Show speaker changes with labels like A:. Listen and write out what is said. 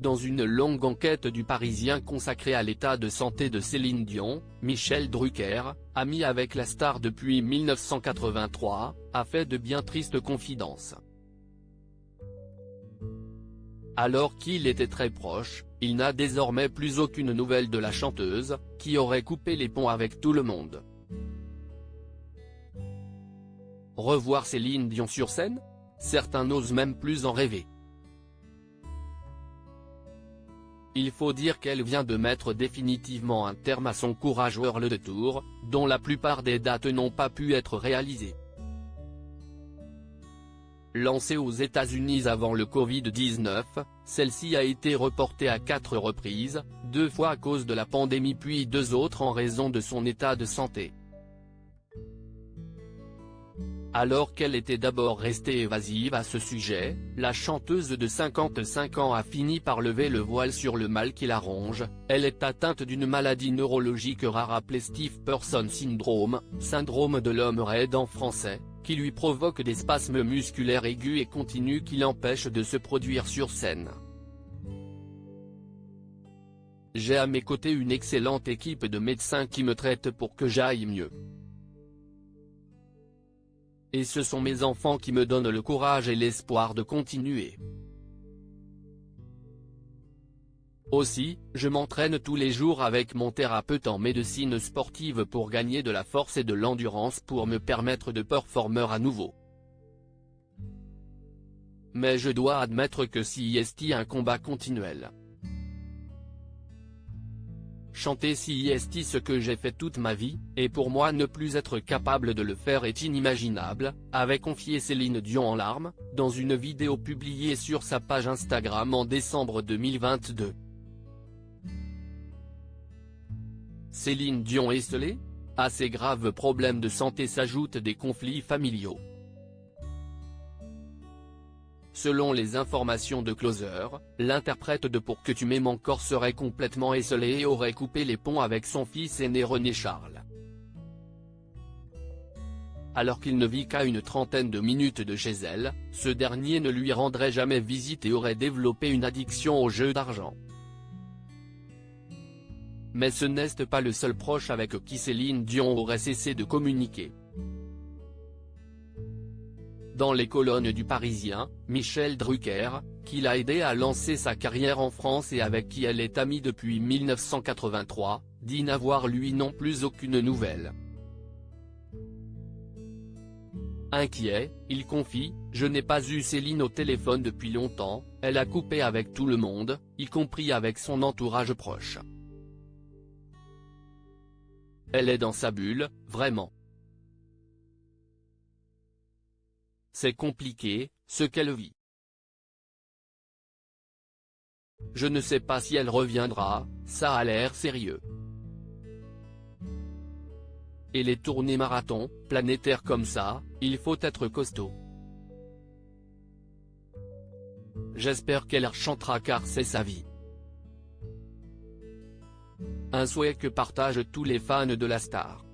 A: Dans une longue enquête du Parisien consacrée à l'état de santé de Céline Dion, Michel Drucker, ami avec la star depuis 1983, a fait de bien tristes confidences. Alors qu'il était très proche, il n'a désormais plus aucune nouvelle de la chanteuse, qui aurait coupé les ponts avec tout le monde. Revoir Céline Dion sur scène? Certains n'osent même plus en rêver. Il faut dire qu'elle vient de mettre définitivement un terme à son Courage World Tour, dont la plupart des dates n'ont pas pu être réalisées. Lancée aux États-Unis avant le Covid-19, celle-ci a été reportée à 4 reprises, 2 fois à cause de la pandémie puis 2 autres en raison de son état de santé. Alors qu'elle était d'abord restée évasive à ce sujet, la chanteuse de 55 ans a fini par lever le voile sur le mal qui la ronge. Elle est atteinte d'une maladie neurologique rare appelée Stiff Person Syndrome, syndrome de l'homme raide en français, qui lui provoque des spasmes musculaires aigus et continus qui l'empêchent de se produire sur scène. J'ai à mes côtés une excellente équipe de médecins qui me traitent pour que j'aille mieux. Et ce sont mes enfants qui me donnent le courage et l'espoir de continuer. Aussi, je m'entraîne tous les jours avec mon thérapeute en médecine sportive pour gagner de la force et de l'endurance pour me permettre de performer à nouveau. Mais je dois admettre que c'est un combat continuel. Chanter c'est ce que j'ai fait toute ma vie, et pour moi ne plus être capable de le faire est inimaginable, avait confié Céline Dion en larmes, dans une vidéo publiée sur sa page Instagram en décembre 2022. Céline Dion esselée? À ces graves problèmes de santé s'ajoutent des conflits familiaux. Selon les informations de Closer, l'interprète de Pour que tu m'aimes encore serait complètement esselée et aurait coupé les ponts avec son fils aîné René Charles. Alors qu'il ne vit qu'à une trentaine de minutes de chez elle, ce dernier ne lui rendrait jamais visite et aurait développé une addiction aux jeux d'argent. Mais ce n'est pas le seul proche avec qui Céline Dion aurait cessé de communiquer. Dans les colonnes du Parisien, Michel Drucker, qui l'a aidé à lancer sa carrière en France et avec qui elle est amie depuis 1983, dit n'avoir lui non plus aucune nouvelle. Inquiet, il confie « Je n'ai pas eu Céline au téléphone depuis longtemps, elle a coupé avec tout le monde, y compris avec son entourage proche. Elle est dans sa bulle, vraiment. C'est compliqué, ce qu'elle vit. Je ne sais pas si elle reviendra, ça a l'air sérieux. Et les tournées marathon, planétaires comme ça, il faut être costaud. J'espère qu'elle rechantera car c'est sa vie. Un souhait que partagent tous les fans de la star.